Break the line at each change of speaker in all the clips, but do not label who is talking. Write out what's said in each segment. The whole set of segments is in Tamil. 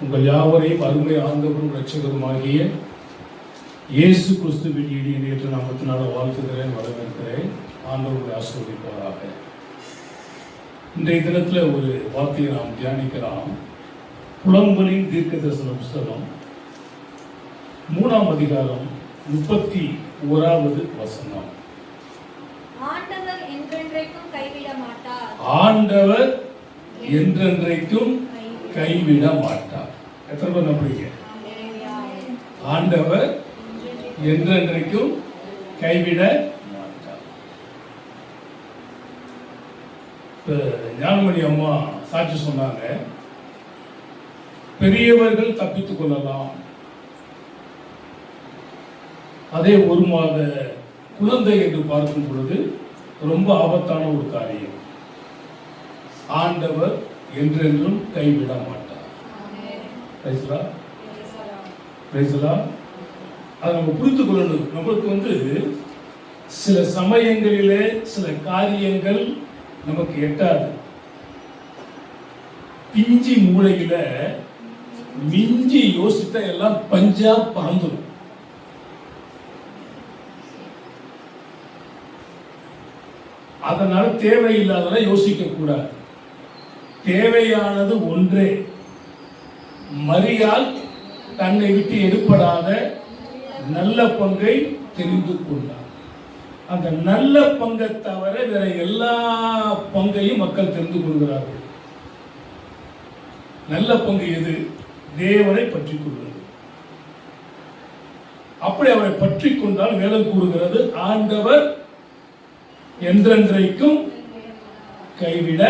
உங்கள் யாவரையும் அருமை ஆண்டவரும் இரட்சகருமாகிய இயேசு கிறிஸ்துவின் இனிய நேற்று நாமத்தினால வாழ்த்துகிறேன், வரவேற்கிறேன். ஆண்டவருடைய ஆசீர்வதிப்பாராக. இன்றைய தினத்தில் ஒரு வார்த்தையை நாம் தியானிக்கலாம். புலம்பலின் தீர்க்கதரிசன புஸ்தகம் 3ஆம் அதிகாரம் 31வது வசனம்.
ஆண்டவர் என்றென்றைக்கும் கைவிட மாட்டார்.
ஆண்டவர் என்றென்றைக்கும் கைவிட மாட்டார். எத்தனை பேர் நம்புறீங்க? ஆண்டவர் என்றென்றைக்கும் கைவிட மாட்டார். ஞானமணி அம்மா சாட்சி சொன்னாங்க, பெரியவர்கள் தப்பித்துக் கொள்ளலாம், அதே ஒரு மாத குழந்தை என்று பார்க்கும் பொழுது ரொம்ப ஆபத்தான ஒரு காரியம். ஆண்டவர் என்றென்றும் கைவிட மாட்டார். அதை நம்ம புரிந்து கொள்ளணும். நம்மளுக்கு சில சமயங்களிலே சில காரியங்கள் நமக்கு எட்டாது. பிஞ்சி மூளையில மிஞ்சி யோசித்தா எல்லாம் பஞ்சா பறந்துடும். அதனால தேவையில்லாத யோசிக்க கூடாது. தேவையானது ஒன்றே, மரியாள் தன்னை விட்டு எடுப்படாத நல்ல பங்கை தெரிந்து கொண்டார். அந்த நல்ல பங்கை தவிர வேற எல்லா பங்கையும் மக்கள் தெரிந்து கொள்கிறார்கள். நல்ல பங்கு எது? தேவனை பற்றி கொள்வது. அப்படி அவரை பற்றி கொண்டால் வேதம் கூறுகிறது, ஆண்டவர் என்றென்றைக்கும் கைவிட.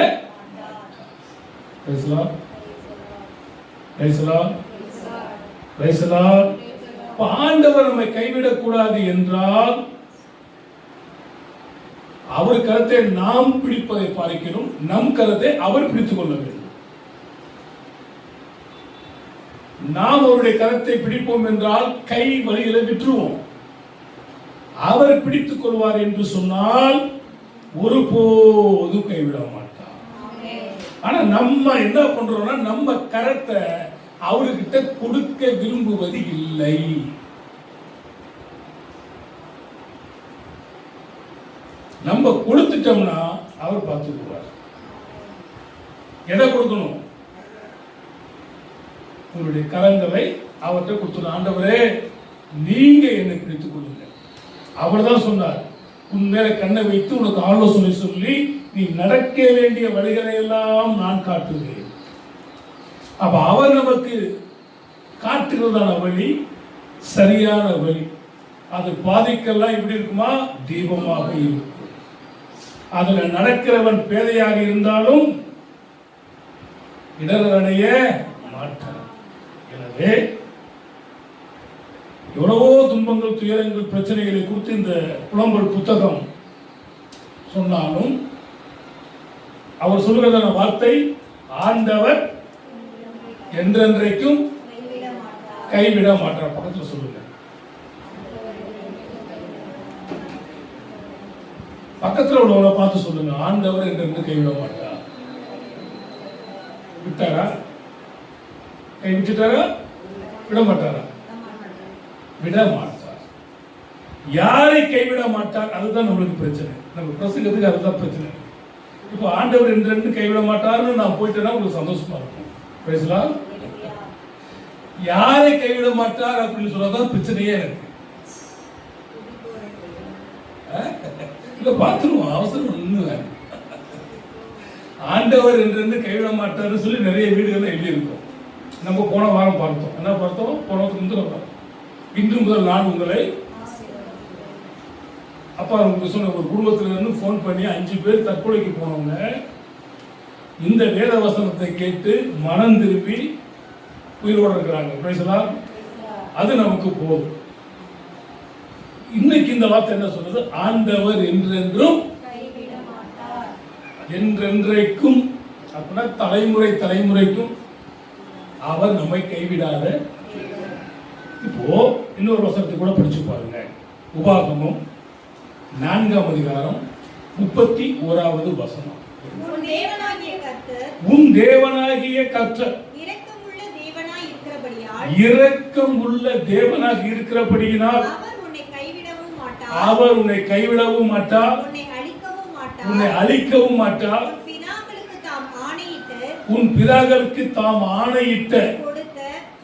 ஆண்டவர் நம்மை கைவிடக் கூடாது என்றால் அவர் கருத்தை நாம் பிடிப்பதை பார்க்கிறோம், நம் கருத்தை அவர் பிடித்துக் கொள்ள வேண்டும். நாம் அவருடைய கருத்தை பிடிப்போம் என்றால் கை வழியில விட்டுருவோம். அவர் பிடித்துக் கொள்வார் என்று சொன்னால் ஒருபோதும் கைவிட மாட்டார். ஆனா நம்ம என்ன பண்றோம்னா, நம்ம கரத்தை அவர்கிட்ட கொடுக்க விரும்புவது இல்லை. நம்ம கொடுத்துட்டோம்னா அவர் பார்த்துக்குவார். எதை கொடுக்கணும்? உங்களுடைய கரங்களை அவர்கிட்ட கொடுத்துடும். ஆண்டவரே, நீங்க என்னை பிடித்துக் கொள்ளுங்க. அவர் தான் சொன்னார், உன் மேல கண்ணை வைத்து உனக்கு ஆலோசனை சொல்லி நீ நடக்க வேண்டிய வழிகளை எல்லாம் நான் காட்டுகிறேன். அப்ப அவர் நமக்கு காட்டுகிறதான வழி சரியான வழி. அது பாதிக்கெல்லாம் எப்படி இருக்குமா? தீபமாக இருக்கும். அதுல நடக்கிறவன் பேதையாக இருந்தாலும் இடரடைய மாட்டான். எனவே எவ்வளவோ துன்பங்கள், துயரங்கள், பிரச்சனைகளை குறித்து இந்த புலம்பல் புத்தகம் சொன்னாலும் அவர் சொல்லுகிறதான வார்த்தை, ஆண்டவர் என்றென்றைக்கும் கைவிட மாட்டார். பக்கத்தில் சொல்லுங்க, பக்கத்தில் உள்ளவரை பார்த்து சொல்லுங்க, ஆண்டவர் என்றென்று கைவிட மாட்டார். விட்டாரா? கை விட்டுட்டாரா? விட மாட்டாரா? விட மாட்டார். யாரை கைவிட மாட்டார்? அதுதான் நம்மளுக்கு பிரச்சனை. நம்ம பிரசங்கத்துக்கு அதுதான் பிரச்சனை. இப்போ ஆண்டவர் என்றென்று கைவிட மாட்டார்னு நான் போயிட்டேன்னா உங்களுக்கு சந்தோஷமா இருக்கும். பேசலாம். யாரை கைவிட மாட்டார் அப்படின்னு சொன்னதான் பிரச்சனையே எனக்கு. இல்ல பார்த்துருவோம், அவசரம் ஒண்ணு. ஆண்டவர் என்றென்று கைவிட மாட்டார்னு சொல்லி நிறைய வீடுகள் எழுதி இருக்கும். நம்ம போன வாரம் பார்த்தோம். என்ன பார்த்தோம்? போனதுக்கு முந்தின இன்று முதல் நான் உங்களை அப்பா உங்களுக்கு சொன்ன ஒரு குடும்பத்துல இருந்து போன் பண்ணி 5 பேர் தற்கொலைக்கு போனவங்க இந்த வேத வசனத்தை கேட்டு மனம் திரும்பி உயிரோடு இருக்கிறாங்க. பேசலாம். அது நமக்கு போதும். இன்னைக்கு இந்த வார்த்தை என்ன சொல்றது? ஆண்டவர் என்றென்றும் என்றென்றைக்கும், அப்படின்னா தலைமுறை தலைமுறைக்கும் அவர் நம்மை கைவிடாத. இப்போ இன்னொரு வசனத்தை கூட படிச்சு பாருங்க. உபாகமம் 4ஆம் அதிகாரம் 31வது வசனம்.
உன் தேவனாகிய கர்த்தர்
உன் தேவனாகிய கர்த்தர்
இரக்கமுள்ள தேவனாய் இருக்கிறபடியால்
இரக்கம் உள்ள தேவனாக இருக்கிறபடியினால்
அவர் உன்னை கைவிடவும் மாட்டார்.
அவர் உன்னை கைவிடவும் மாட்டார்,
உன்னை அழிக்கவும் மாட்டார்.
உன்னை அழிக்கவும் மாட்டார்.
உன் பிதாக்களுக்கு தாம்
உன் பிதாக்களுக்கு தாம்
ஆணையிட்டு
ஆணையிட்ட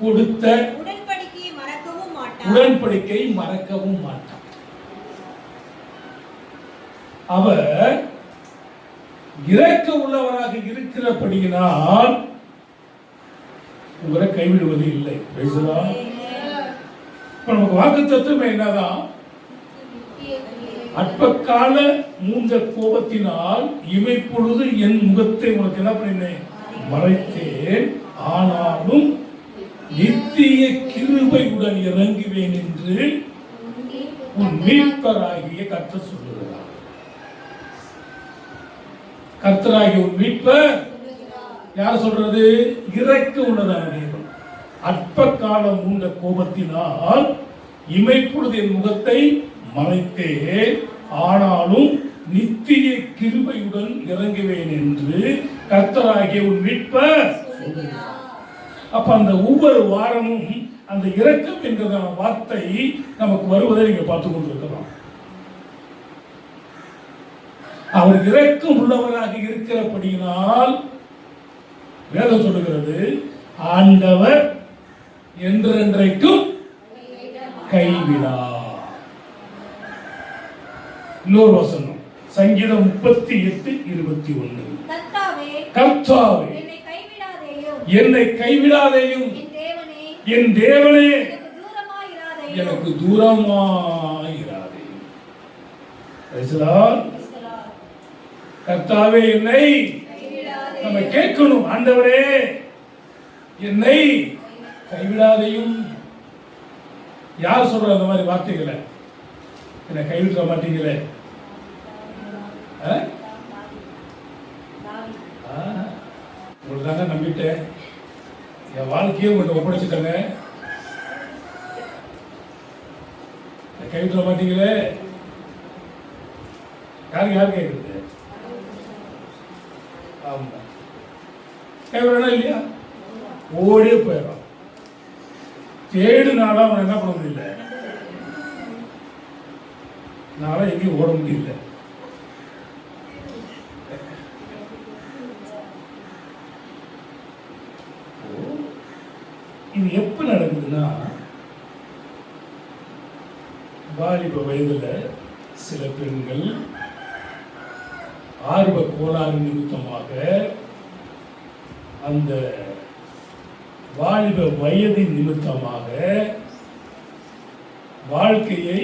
கொடுத்த
உடன்படிக்கையை மறக்கவும் மாட்டார்.
உடன்படிக்கை மறக்கவும் மாட்டார். அவர் இரக்க உள்ளவராக இருக்கிறபடியினால் உங்களை கைவிடுவது இல்லை. Praise the Lord. இப்ப நமக்கு வாக்குத்தத்தம் என்னதான்? அற்பகால மூன்ற கோபத்தினால் இமைப்பொழுது என் முகத்தை உனக்கு என்ன பண்ணினேன்? மறைத்தேன். ஆனாலும் நித்திய கிருபையுடன் இறங்குவேன் என்று உன் மீட்பராகிய கர்த்தர் சொல்லுகிறார். கர்த்தராகிய உன் மீட்பர் யார் சொல்றது? இரக்க உள்ளதான தேவன். அற்பகால மூன்ற கோபத்தினால் இமைப்பொழுது என் முகத்தை மறைத்தேன், ஆனாலும் நித்திய கிருபையுடன் இறங்குவேன் என்று கர்த்தராகிய உன் மீட்பர் சொல்லுகிறார். அப்ப அந்த ஒவ்வொரு வாரமும் அந்த இரக்கம் என்கிறதான வார்த்தை நமக்கு வருவதை நீங்க பார்த்துக் கொண்டிருக்கலாம். அவர் இரக்கம் உள்ளவராக இருக்கிறபடியினால் வேதம் சொல்லுகிறது, ஆண்டவர் என்றென்றைக்கும் கைவிடார். இன்னொரு வசனம் சங்கீதம் 38:21. கர்த்தாவே என்னை கைவிடாதேயும் என் தேவனே எனக்கு தூரமாயிராதேயும். கர்த்தாவே என்னை நம்ம கேட்கணும், ஆண்டவரே என்னை கைவிடாதையும். யார் சொல்ற அந்த மாதிரி வார்த்தைகளை? என்னை கைவிட மாட்டீங்களே. உங்களுக்கு தாங்க நம்பிட்டேன், என் வாழ்க்கையை உங்கள்கிட்ட ஒப்படைச்சிட்டேங்க, கைவிட மாட்டீங்களே. யார் கேட்குறது? ஆமா, கைவிடா இல்லையா? ஓடியே போயிடும். தேடுனாலும் அவன் என்ன பண்ண முடியல, நானும் எங்கேயும் ஓட முடியல. இது எப்ப நடக்குதுன்னா, வாலிப வயதுல சில பெண்கள் ஆர்வ கோளாறு நிமித்தமாக அந்த வாலிப வயதின் நிமித்தமாக வாழ்க்கையை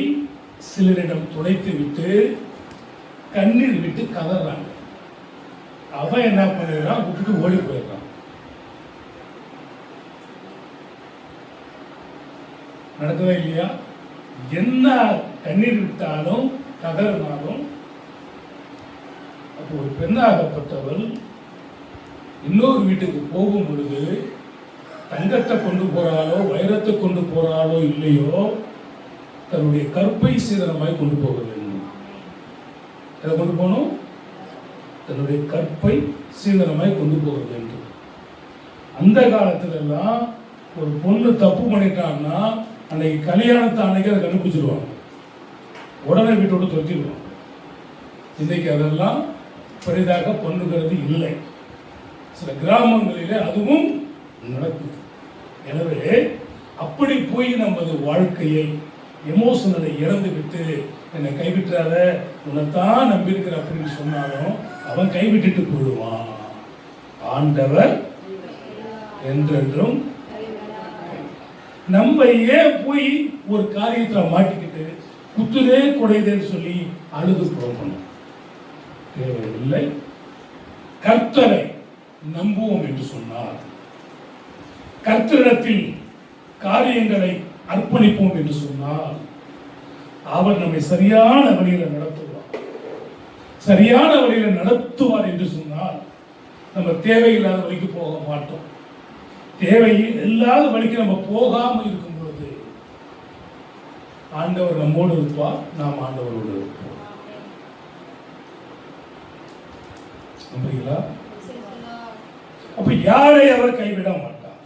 சிலரிடம் துடைத்து விட்டு கண்ணீர் விட்டு கதறாங்க. அவன் என்ன பண்ணிடுறான்? விட்டுட்டு ஓடி போயிடுறான். நடக்குதா இல்லையா? என்ன கண்ணீர் விட்டாலும் கதறினாலும், அப்போ ஒரு பெண்ணாகப்பட்டவள் இன்னொரு வீட்டுக்கு போகும் பொழுது தங்கத்தை கொண்டு போறாளோ வைரத்தை கொண்டு போறாளோ இல்லையோ, தன்னுடைய கற்பை சீதனமாய் கொண்டு போக வேண்டும். எதை கொண்டு போகணும்? தன்னுடைய கற்பை சீதனமாய் கொண்டு போக வேண்டும். அந்த காலத்துல எல்லாம் ஒரு பொண்ணு தப்பு பண்ணிட்டான்னா அன்னைக்கு கல்யாணத்தை அன்னைக்கு அதை கண்டுபிடிச்சிருவாங்க, உடனே வீட்டோடு தொத்திடுவாங்க. இன்னைக்கு அதெல்லாம் பெரிதாக பண்ணுகிறது இல்லை. சில கிராமங்களிலே அதுவும் நடக்குது. எனவே அப்படி போய் நமது வாழ்க்கையை எமோஷனலை இறந்து விட்டு என்னை கைவிட்டாத, உன்னைத்தான் நம்பியிருக்கிற அப்படின்னு சொன்னாலும் அவன் கைவிட்டுட்டு போயிடுவான். ஆண்டவர் என்றென்றும். நம்ம ஏன் போய் ஒரு காரியத்தை மாட்டிக்கிட்டு குத்துதே குடையுதேன்னு சொல்லி அழுது போகணும்? தேவையில்லை. கர்த்தரை நம்புவோம் என்று சொன்னார், கர்த்தரிடத்தில் காரியங்களை அர்ப்பணிப்போம் என்று சொன்னால் அவர் நம்மை சரியான வழியில நடத்துவார். சரியான வழியில நடத்துவார் என்று சொன்னால் நம்ம தேவையில்லாத வழிக்கு போக மாட்டோம். தேவையில் இல்லாத வழிக்கு நம்ம போகாம இருக்கும் பொழுது ஆண்டவர் நம்மோடு இருப்பார், நாம் ஆண்டவரோடு இருப்போம். நம்புறீங்களா? அப்ப யாரை அவர் கைவிட மாட்டார்.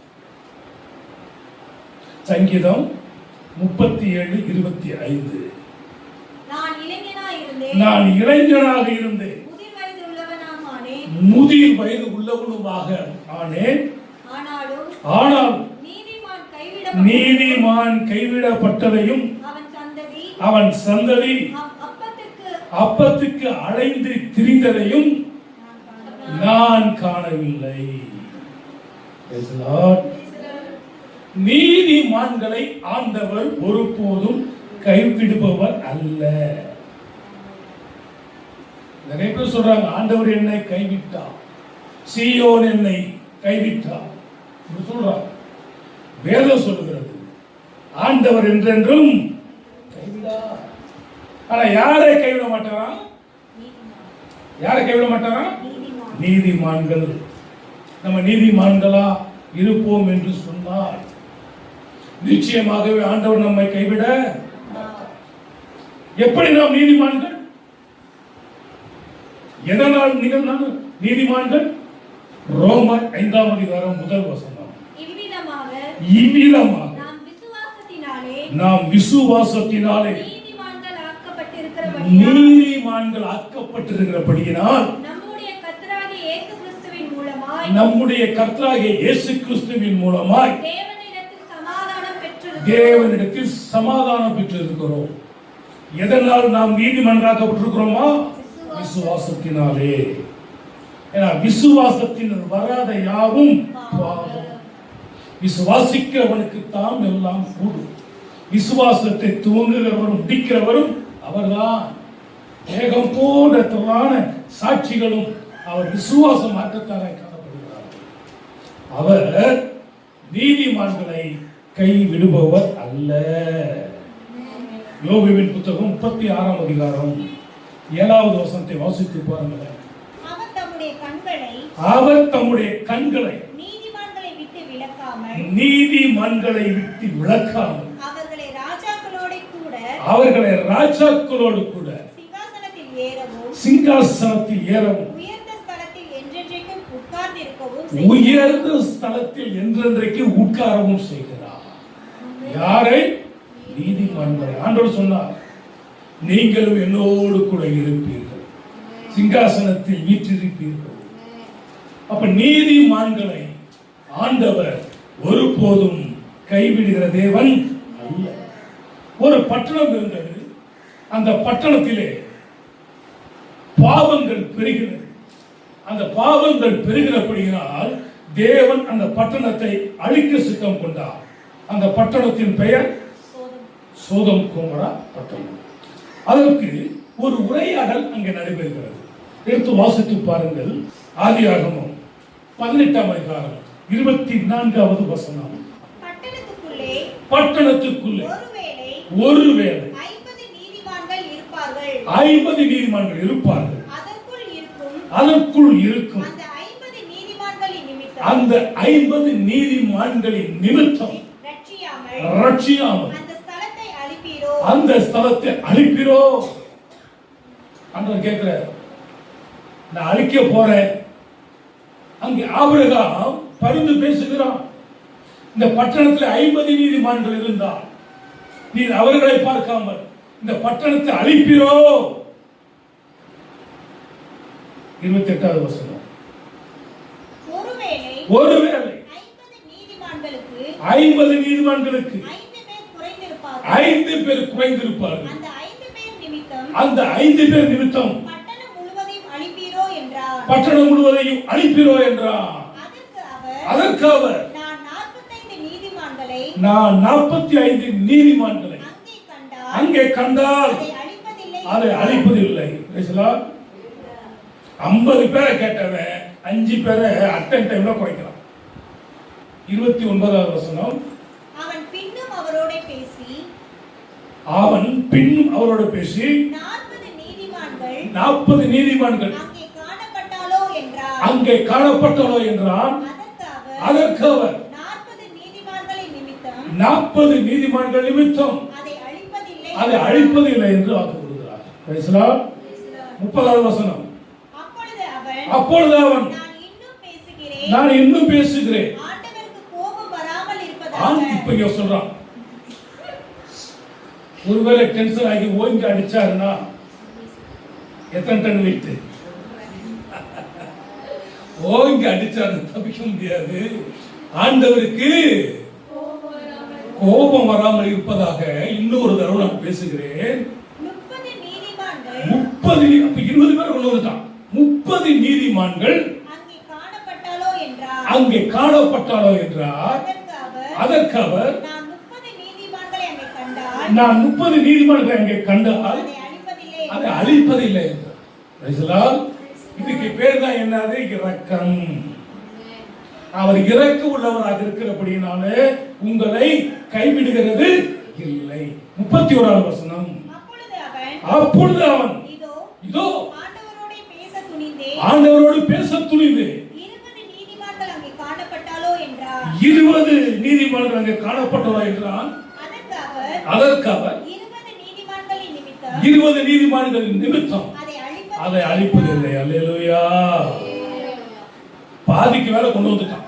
சங்கீதம் 37:25.
நான் இளைஞனாய் இருந்தேன்,
நான் இளைஞனாக இருந்தேன்,
முதிர் வயது உள்ளவனாக ஆனேன்,
முதிர் வயது உள்ளவனுமாக ஆனேன். ஆனால் நீதிமான் கைவிடப்பட்டதையும் அவன் சந்ததி அப்பத்துக்கு அலைந்து திரிந்ததையும் நான் காணவில்லை. நீதிமான்களை ஆண்டவர் ஒருபோதும் கைவிடுபவர் அல்ல. நிறைய பேர் சொல்றாங்க, ஆண்டவர் என்னை கைவிட்டார், சீயோன் என்னை கைவிட்டார் சொல்றார். வேதம் சொல்லுகிறது ஆண்டவர் என்றென்றும் கைவிடார். ஆனா யாரை கைவிட மாட்டாரா? யாரை கைவிட மாட்டாரா? நீதிமான்கள். நம்ம நீதிமான்களா இருப்போம் என்று சொன்னால் நிச்சயமாகவே ஆண்டவர் நம்மை கைவிட மாட்டார். எப்படி நாம் நீதிமான்கள்? எதனால் நீங்கள் நீதிமான்கள்? ரோமர் 5ஆம் அதிகாரம் 1 வசனம். இவ்விதமாக நாம் விசுவாசத்தினாலே நீதிமான்கள் ஆக்கப்பட்டிருக்கிறபடியினால் நம்முடைய கர்த்தராகிய இயேசு கிறிஸ்துவின் மூலமாய் தேவனிடத்தில் சமாதானம் பெற்றிருக்கிறோம். எதனால் நாம் நீதிமன்றாக்கப்பட்டிருக்கிறோமா? விசுவாசத்தினாலே. விசுவாசத்தின் வராத யாவும் பாவம். விசுவாசிக்கிறவனுக்கு தாம் எல்லாம் கூடும். விசுவாசத்தை துவங்குகிறவரும் முடிக்கிறவரும் அவர்தான். ஏகம் போன்ற திரளான சாட்சிகளும் அவர் விசுவாச மாற்றத்தாரை காணப்படுகிறார். அவர் நீதிமான்களை கைவிடுபவர் அல்ல. யோபுவின் புத்தகம் 36ஆம் அதிகாரம் 7வது வசனத்தை வாசித்து பாருங்கள். அவர் தம்முடைய கண்களை நீதிமான்களை விட்டு விலக்காமல் அவர்களை ராஜாக்களோடு கூட சிங்காசனத்தில் ஏறவும் உயர்ந்த ஸ்தலத்தில் என்றென்றைக்கு உட்காரவும் செய்கிறார். யாரை? நீதிமான்களை. ஆண்டவர் சொன்னார், நீங்களும் என்னோடு கூட இருப்பீர்கள், சிங்காசனத்தில் வீற்றிருப்பீர்கள். அப்ப நீதிமான்களை ஆண்டவர் ஒருபோதும் கைவிடுகிற தேவன் அல்ல. ஒரு பட்டணம் இருந்தது. அந்த பட்டணத்திலே பாவங்கள் பெருகினது. அந்த பாவங்கள் பெருகிறபடியினால் தேவன் அந்த பட்டணத்தை அழிக்க சித்தம் கொண்டார். அந்த பட்டணத்தின் பெயர் சோதம் கோமரா பட்டணம். அதற்கு ஒரு உரையாடல் அங்கே நடைபெறுகிறது. எடுத்து வாசித்து பாருங்கள். ஆதியாகமம் 18ஆம் அதிகாரம் 24வது வசனம். பட்டணத்துக்குள்ளே ஒருவேளை 50 நீதிமான்கள் இருப்பார்கள். அதற்குள் இருக்கும் அந்த 50 நீதிமான்களின் நிமித்தம் ரட்சியாமல் அந்த ஸ்தலத்தை அழிப்பீரோ? ஆண்டவர் கேட்கிறார், நான் அழிக்க போறேன். அங்கே ஆபிரகாம் பரிந்து பேசுகிறான். இந்த பட்டணத்தில் 50 நீதிமான்கள் இருந்தால் நீ அவர்களை பார்க்காமல் இந்த பட்டணத்தை அழிப்பீரோ? 28வது வசனம். ஒருவேளை 50 நீதிமான்களுக்கு 5 பேர் குறைந்திருப்பார்கள். அந்த 5 பேர் நிமித்தம் பட்டணம் முழுவதையும் அழிப்பீரோ என்றார். அதற்கு அவர், நான் 45 நீதிமான்களை அங்கே கண்டால் அதை அழிப்பதில்லை. 50 பேரை கேட்டவன் 5 பேரை அட்டன் டைம்ல குறைக்கிறான். 29வது வசனம். அவன் பின்னும் அவரோட பேசி 40 நீதிமான்கள் அங்கே காணப்பட்டாலோ என்றான். அதற்கு அவர் 40 நீதிமான்கள் நிமித்தம் அதை அழிப்பதில்லை என்று வாக்கு கொடுக்கிறார். 30வது வசனம். அப்பொழுது அவன், நான் இன்னும் பேசுகிறேன், இப்ப இங்க சொல்றான், ஒருவேளை டென்ஷன் ஆகி ஓங்கி அடிச்சாருன்னா எத்தனை டன் வெயிட்? ஓங்கி அடிச்சாரு தப்பிக்க முடியாது. ஆண்டவருக்கு கோபம் வராமல் இருப்பதாக இன்னொரு தடவை நான் பேசுகிறேன்.
30 நீதிமான்கள்
30 அப்ப 20 பேர் கொண்டு வந்துட்டான். 30 நீதிமான்கள்
அங்கே காணப்பட்டாலோ என்றார்.
அங்கே காணப்பட்டாலோ என்றார். அதற்கு அவர்,
நான் 30 நீதிமான்களை அங்கே கண்டால்
நான் 30 நீதிமான்களை அங்கே கண்டால்
அதை
அதை
அழிப்பதில்லை
அழிப்பதில்லை என்றார். Praise the Lord. இதுக்கு பேர் தான் என்னது? இரக்கம். அவர் இரக்க உள்ளவராக இருக்கிறபடினாலே உங்களை கைவிடுகிறது இல்லை. 31வது வசனம். அப்பொழுது அவன் இதோ ஆண்டவரோடு பேச துணிந்து
20 நீதிமான்கள் அங்கே காணப்பட்டாலோ என்றார்.
20 நீதிமான்கள் அங்கே காணப்பட்டாலோ என்றான். அதற்கு அவர்
20 நீதிமான்களின் நிமித்தம்
20 நீதிமான்களின் நிமித்தம் அதை அழிப்பதில்லை. அல்லேலூயா. பாதிக்கு மேல கொண்டு வந்துட்டான்.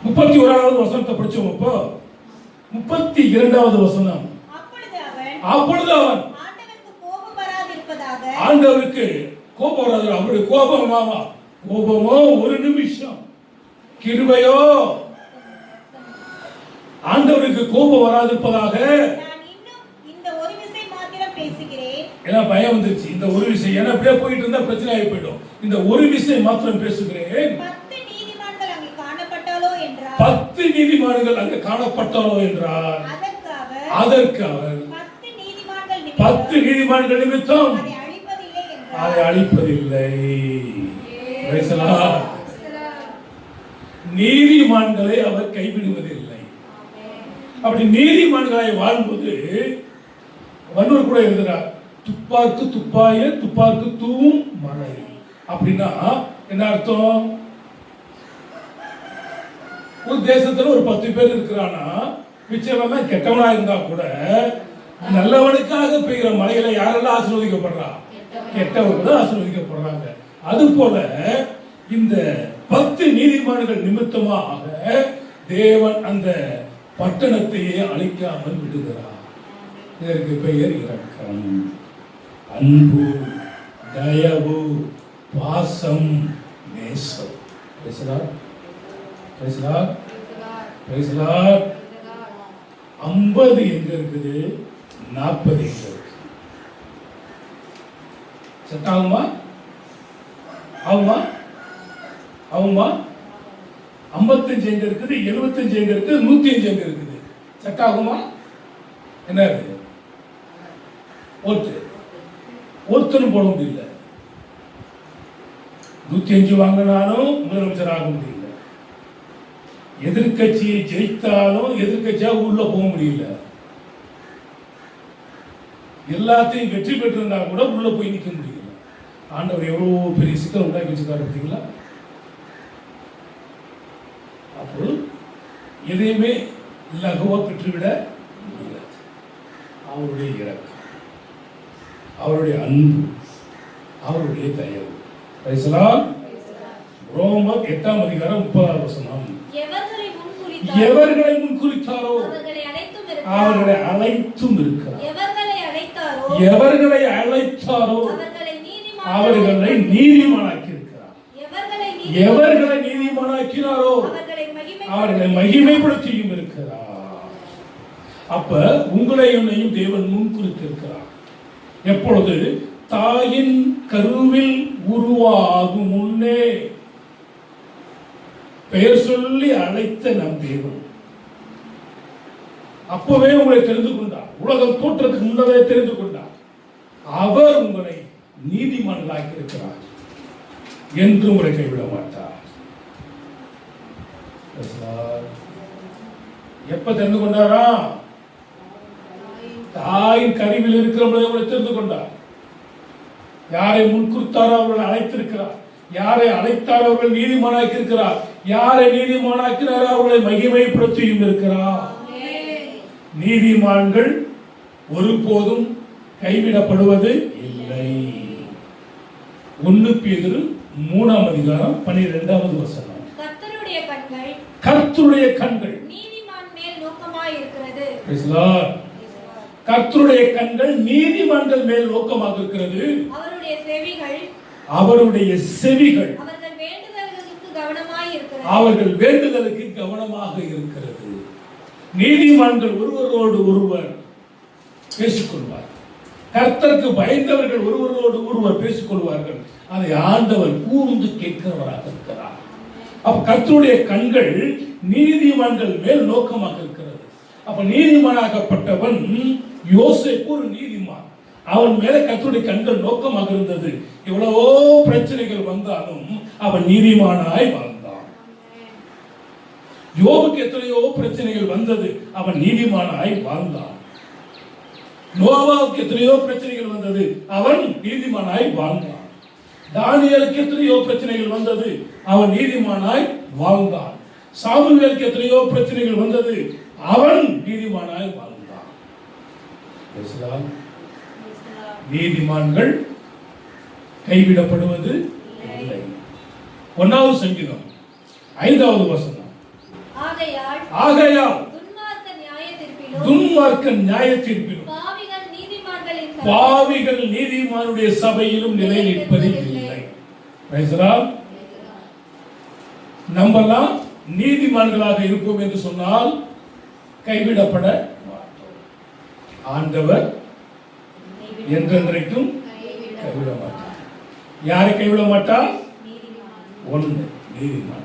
31வது வசனத்தை படிச்சோம். இப்போ 32வது வசனம். அப்பொழுது அவன் ஆண்டவருக்கு கோபம் வராது. அவருடைய கோபமாமா கோபமோ ஒரு நிமிஷம், கிருபையோ ஆண்டவருக்கு கோபம் வராதிருப்பதாக. ஏன்னா பயம் வந்துருச்சு. இந்த ஒரு விஷயம் ஏன்னா அப்படியே போயிட்டு இருந்தா பிரச்சனை ஆகி போயிடும். இந்த ஒரு விஷயம் மாத்திரம் பேசுகிறேன். 10 நீதிமான்கள் அங்கே காணப்பட்டாலோ என்றார். அதற்கு அவர் 10 நீதிமான்கள் நிமித்தம் அதை அழிப்பதில்லை. நீதிமான்களை அவர் கைவிடுவதில்லை. அப்படி நீதிமான்களை வாழ்வது வள்ளுவர் கூட எழுதுறார், துப்பார்க்கு துப்பாய துப்பார்க்கு தூவும் மழை. அப்படின்னா என்ன அர்த்தம்? ஒரு தேசத்துல ஒரு 10 பேர் இருக்கிறானா, மிச்சமெல்லாம் கெட்டவனா இருந்தா கூட நல்லவனுக்காக பெய்கிற மழையில யாரெல்லாம் ஆசீர்வதிக்கப்படுறா? கெட்டவர்கள் ஆசீர்வதிக்கப்படுறாங்க. அது போல இந்த 10 நீதிமான்கள் நிமித்தமாக தேவன் அந்த பட்டணத்தையே அழிக்காமல் விடுகிறார். இதற்கு பெயர் இரக்கம், அன்பு, தயவு, பாசம், நேசம். 50 எங்க இருக்குது, 40 எங்க இருக்கு? செட் ஆகுமா? ஆகுமா? ஆகுமா? 55 எங்க இருக்குது, 75 எங்க இருக்குது, 105 எங்க இருக்குது? செட் ஆகுமா? என்ன இருக்கு? ஒருத்தரும் போட முடியல. 105 வாங்கினாலும் முதலமைச்சர் ஆக முடியல. எதிர்கட்சியை ஜெயித்தாலும் எதிர்கட்சியா உள்ள போக முடியல. எல்லாத்தையும் வெற்றி பெற்றிருந்தா கூட உள்ள போய் நிக்க முடியல. ஆண்டவர் எவ்வளவு பெரிய சிக்கல் உண்டாக்கி வச்சிருக்காரு பார்த்தீங்களா? அப்போ எதையுமே லகுவா பெற்றுவிட முடியாது. அவருடைய இரக்கம், அவருடைய அன்பு, அவருடைய தயவு. ரோமர் 8ஆம் அதிகாரம் 30ஆம் வசனம். எவர்களை முன்குறித்தாரோ அவர்களை அழைத்தும் இருக்கிறார். எவர்களை அழைத்தாரோ அவர்களை நீதிமானாக்கி இருக்கிறார். எவர்களை நீதிமானாக்கினாரோ அவர்களை மகிமைப்படுத்தியும் இருக்கிறார். அப்ப உங்களை என்னையும் தேவன் முன்குறித்திருக்கிறார். எப்பொழுது? தாயின் கருவில் உருவாகும் முன்னே பெயர் சொல்லி அழைத்த நம் தேவன் அப்பவே உங்களை தெரிந்து கொண்டார். உலகம் தோற்றத்துக்கு முன்னவே தெரிந்து கொண்டார். அவர் உங்களை நீதிமான்களாக்கி இருக்கிறார் என்று உங்களை கைவிட மாட்டார். எப்ப தெரிந்து கொண்டாரா? தாயின் கருவில் இருக்கிறவங்களை உங்களை தெரிந்து கொண்டார். யாரை முன்குறித்தாரோ அவர்களை அழைத்திருக்கிறார். யாரை அழைத்தாரோ அவர்கள் நீதிமானாக்கி இருக்கிறார். யாரை நீதிமானாக்கிறாரோ அவர்களை மகிமைப்படுத்தியும் இருக்கிறார். நீதிமான்கள் ஒருபோதும் கைவிடப்படுவது இல்லை. 1 பேதுரு 3ஆம் அதிகாரம் 12வது வசனம். கர்த்தருடைய கண்கள் Praise the Lord. கர்த்தருடைய கண்கள் நீதிமான்கள் மேல் நோக்கமாக இருக்கிறது.
அவருடைய செவிகள்
அவர்கள் வேண்டுதலுக்கு கவனமாக இருக்கிறது. நீதிமான்கள் ஒருவரோடு ஒருவர் பேசிக்கொள்வார். கர்த்தருக்கு பயந்தவர்கள் ஒருவரோடு ஒருவர் பேசிக்கொள்வார்கள். அதை ஆண்டவர் கூர்ந்து கேட்கிறவராக இருக்கிறார். அப்ப கர்த்தருடைய கண்கள் நீதிமான்கள் மேல் நோக்கமாக இருக்கிறது. அப்ப நீதிமானாகப்பட்டவன் யோசேப்பு ஒரு நீதிமான். அவன் மேல கர்த்தருடைய கண்கள் நோக்கமாக இருந்தது. எவ்வளவோ பிரச்சனைகள் வந்தாலும் அவன் நீதிமானாய் வாழ்ந்தான். யோபுக்கு எத்தனையோ பிரச்சனைகள் வந்தது, அவன் நீதிமானாய் வாழ்ந்தான். நோவாவுக்கு எத்தனையோ பிரச்சனைகள் வந்தது, அவன் நீதிமானாய் வாழ்ந்தான். தானியேலுக்கு எத்தனையோ பிரச்சனைகள் வந்தது, அவன் நீதிமானாய் வாழ்ந்தான். சாமுவேலுக்கு எத்தனையோ பிரச்சனைகள் வந்தது, அவன் நீதிமானாய் வாழ்ந்தான். நீதிமான்கள் கைவிடப்படுவது இல்லை. 1வது சங்கீதம் 5வது வசனம். ஆகையால் துன்மார்க்க நியாயத்தீர்ப்பிலும் பாவிகள் நீதிமானுடைய சபையிலும் நிலை நிற்பது இல்லை. நம்மெல்லாம் நீதிமான்களாக இருப்போம் என்று சொன்னால் கைவிடப்பட ஆண்டவர் என்றென்றைக்கும் கைவிட மாட்டார். யாரை கைவிட மாட்டார்? ஒன்று நீதிமான்.